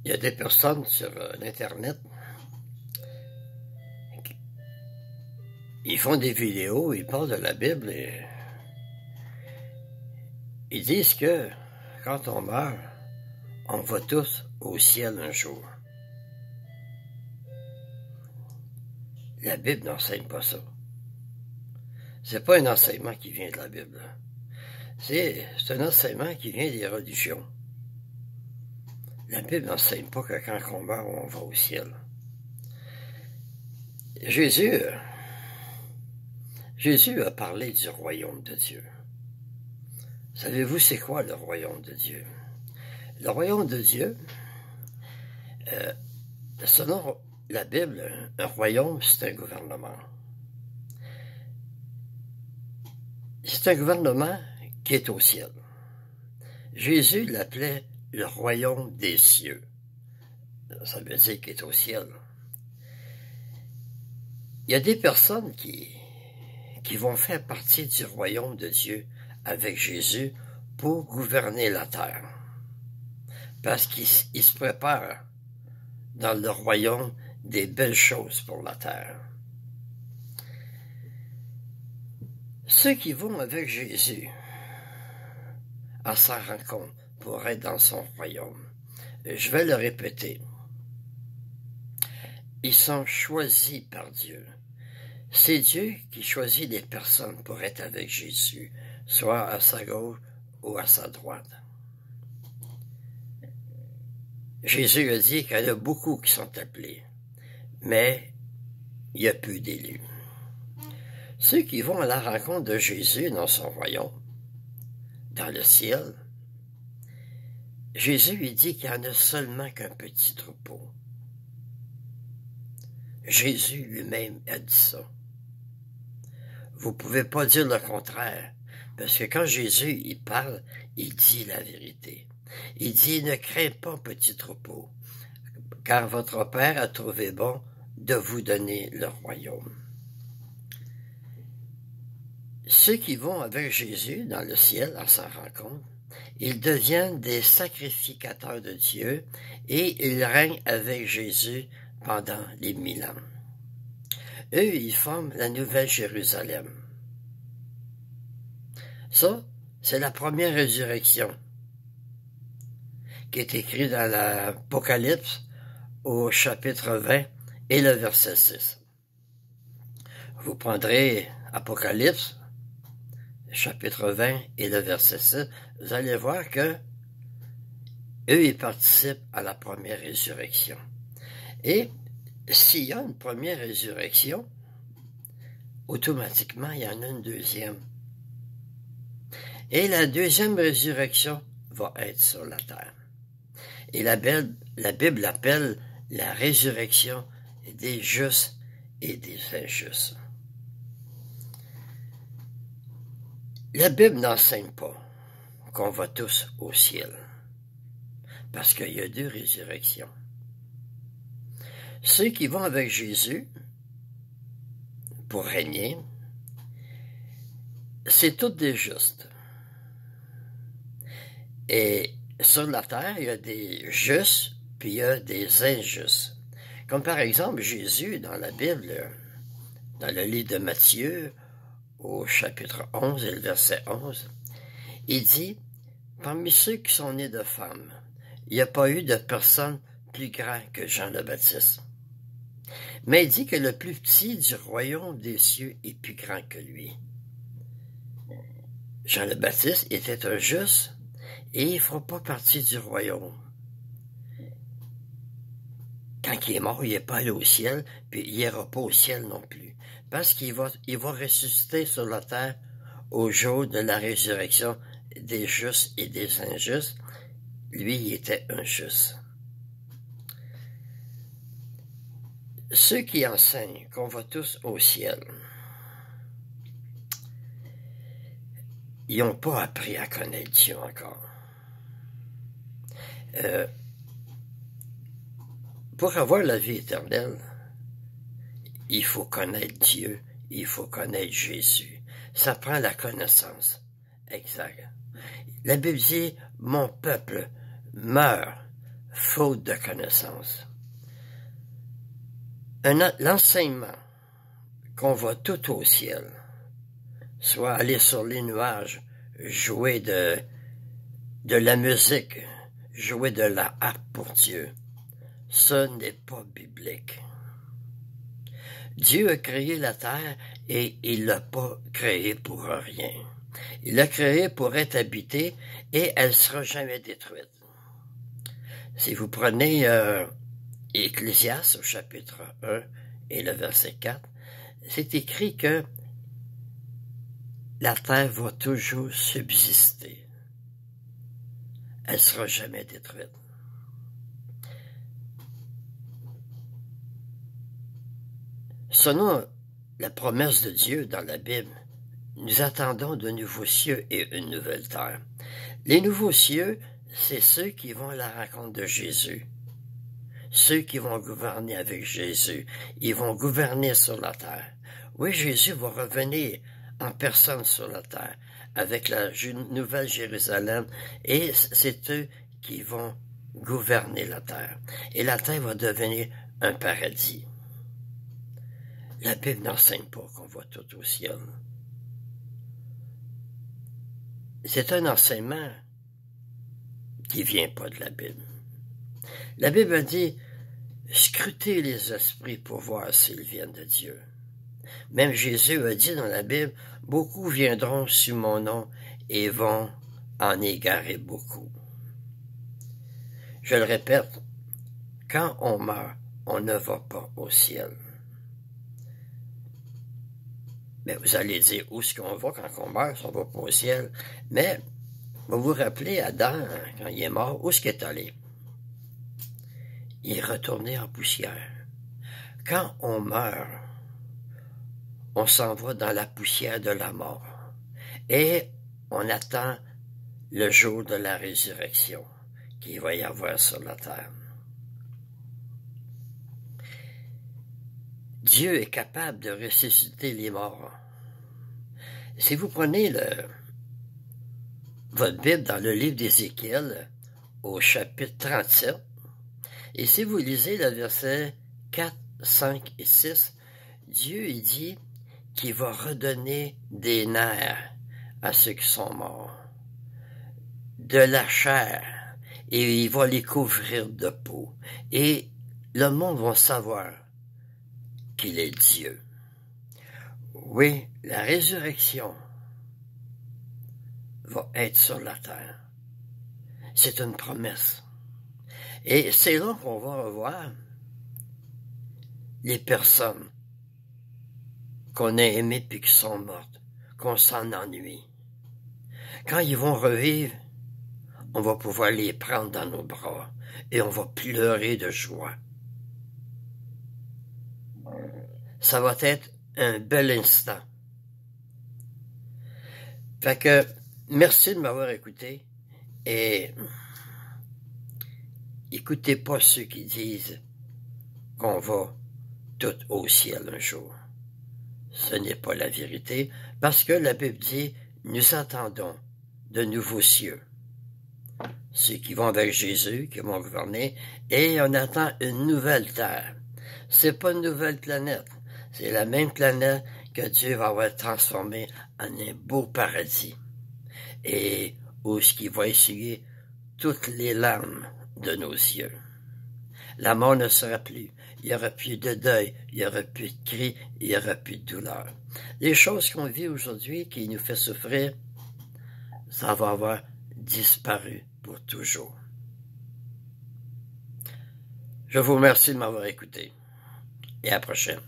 Il y a des personnes sur l'Internet, ils font des vidéos, ils parlent de la Bible et ils disent que quand on meurt, on va tous au ciel un jour. La Bible n'enseigne pas ça. C'est pas un enseignement qui vient de la Bible. C'est un enseignement qui vient des religions. La Bible n'enseigne pas que quand on meurt, on va au ciel. Jésus a parlé du royaume de Dieu. Savez-vous c'est quoi le royaume de Dieu? Le royaume de Dieu, selon la Bible, un royaume, c'est un gouvernement. C'est un gouvernement qui est au ciel. Jésus l'appelait le royaume des cieux. Ça veut dire qu'il est au ciel. Il y a des personnes qui vont faire partie du royaume de Dieu avec Jésus pour gouverner la terre. Parce qu'ils se préparent dans le royaume des belles choses pour la terre. Ceux qui vont avec Jésus à sa rencontre pour être dans son royaume, je vais le répéter, ils sont choisis par Dieu. C'est Dieu qui choisit les personnes pour être avec Jésus, soit à sa gauche ou à sa droite. Jésus a dit qu'il y en a beaucoup qui sont appelés, mais il y a peu d'élus. Ceux qui vont à la rencontre de Jésus dans son royaume, dans le ciel, Jésus lui dit qu'il n'y en a seulement qu'un petit troupeau. Jésus lui-même a dit ça. Vous ne pouvez pas dire le contraire, parce que quand Jésus il parle, il dit la vérité. Il dit, ne crains pas, petit troupeau, car votre Père a trouvé bon de vous donner le royaume. Ceux qui vont avec Jésus dans le ciel à sa rencontre, ils deviennent des sacrificateurs de Dieu et ils règnent avec Jésus pendant les 1000 ans. Eux, ils forment la Nouvelle Jérusalem. Ça, c'est la première résurrection qui est écrite dans l'Apocalypse au chapitre 20 et le verset 6. Vous prendrez Apocalypse, chapitre 20 et le verset 6, vous allez voir que eux, ils participent à la première résurrection. Et s'il y a une première résurrection, automatiquement, il y en a une deuxième. Et la deuxième résurrection va être sur la terre. Et la Bible appelle la résurrection des justes et des injustes. La Bible n'enseigne pas qu'on va tous au ciel, parce qu'il y a deux résurrections. Ceux qui vont avec Jésus pour régner, c'est tous des justes. Et sur la terre, il y a des justes, puis il y a des injustes. Comme par exemple Jésus dans la Bible, dans le livre de Matthieu, au chapitre 11 et le verset 11, il dit, parmi ceux qui sont nés de femmes, il n'y a pas eu de personne plus grand que Jean le Baptiste. Mais il dit que le plus petit du royaume des cieux est plus grand que lui. Jean le Baptiste était un juste et il ne fera pas partie du royaume. Quand il est mort, il n'est pas allé au ciel, puis il n'ira pas au ciel non plus. Parce qu'il va ressusciter sur la terre au jour de la résurrection des justes et des injustes. Lui, il était un juste. Ceux qui enseignent qu'on va tous au ciel, ils n'ont pas appris à connaître Dieu encore. Pour avoir la vie éternelle, il faut connaître Dieu, il faut connaître Jésus. Ça prend la connaissance. Exact. La Bible dit, mon peuple meurt faute de connaissance. L'enseignement qu'on va tout au ciel, soit aller sur les nuages, jouer de la musique, jouer de la harpe pour Dieu, ce n'est pas biblique. Dieu a créé la terre et il l'a pas créée pour rien. Il l'a créée pour être habitée et elle sera jamais détruite. Si vous prenez Ecclésiaste au chapitre 1 et le verset 4, c'est écrit que la terre va toujours subsister. Elle sera jamais détruite. Selon la promesse de Dieu dans la Bible, nous attendons de nouveaux cieux et une nouvelle terre. Les nouveaux cieux, c'est ceux qui vont à la rencontre de Jésus. Ceux qui vont gouverner avec Jésus. Ils vont gouverner sur la terre. Oui, Jésus va revenir en personne sur la terre avec la nouvelle Jérusalem et c'est eux qui vont gouverner la terre. Et la terre va devenir un paradis. La Bible n'enseigne pas qu'on va tout au ciel. C'est un enseignement qui vient pas de la Bible. La Bible dit, scrutez les esprits pour voir s'ils viennent de Dieu. Même Jésus a dit dans la Bible, beaucoup viendront sous mon nom et vont en égarer beaucoup. Je le répète, quand on meurt, on ne va pas au ciel. Mais vous allez dire, où est-ce qu'on va quand on meurt, on va pas au ciel. Mais, vous vous rappelez, Adam, quand il est mort, où est-ce qu'il est allé? Il est retourné en poussière. Quand on meurt, on s'en va dans la poussière de la mort. Et on attend le jour de la résurrection qu'il va y avoir sur la terre. Dieu est capable de ressusciter les morts. Si vous prenez votre Bible dans le livre d'Ézéchiel, au chapitre 37, et si vous lisez le verset 4, 5 et 6, Dieu il dit qu'il va redonner des nerfs à ceux qui sont morts, de la chair, et il va les couvrir de peau, et le monde va savoir qu'il est Dieu. Oui, la résurrection va être sur la terre. C'est une promesse. Et c'est là qu'on va revoir les personnes qu'on a aimées puis qui sont mortes, qu'on s'en ennuie. Quand ils vont revivre, on va pouvoir les prendre dans nos bras et on va pleurer de joie. Ça va être un bel instant. Fait que, merci de m'avoir écouté et écoutez pas ceux qui disent qu'on va tout au ciel un jour. Ce n'est pas la vérité parce que la Bible dit, nous attendons de nouveaux cieux. Ceux qui vont avec Jésus, qui vont gouverner, et on attend une nouvelle terre. C'est pas une nouvelle planète. C'est la même planète que Dieu va avoir transformée en un beau paradis. Et où ce qui va essuyer toutes les larmes de nos yeux. La mort ne sera plus. Il n'y aura plus de deuil. Il n'y aura plus de cris. Il n'y aura plus de douleur. Les choses qu'on vit aujourd'hui, qui nous fait souffrir, ça va avoir disparu pour toujours. Je vous remercie de m'avoir écouté. Et à la prochaine.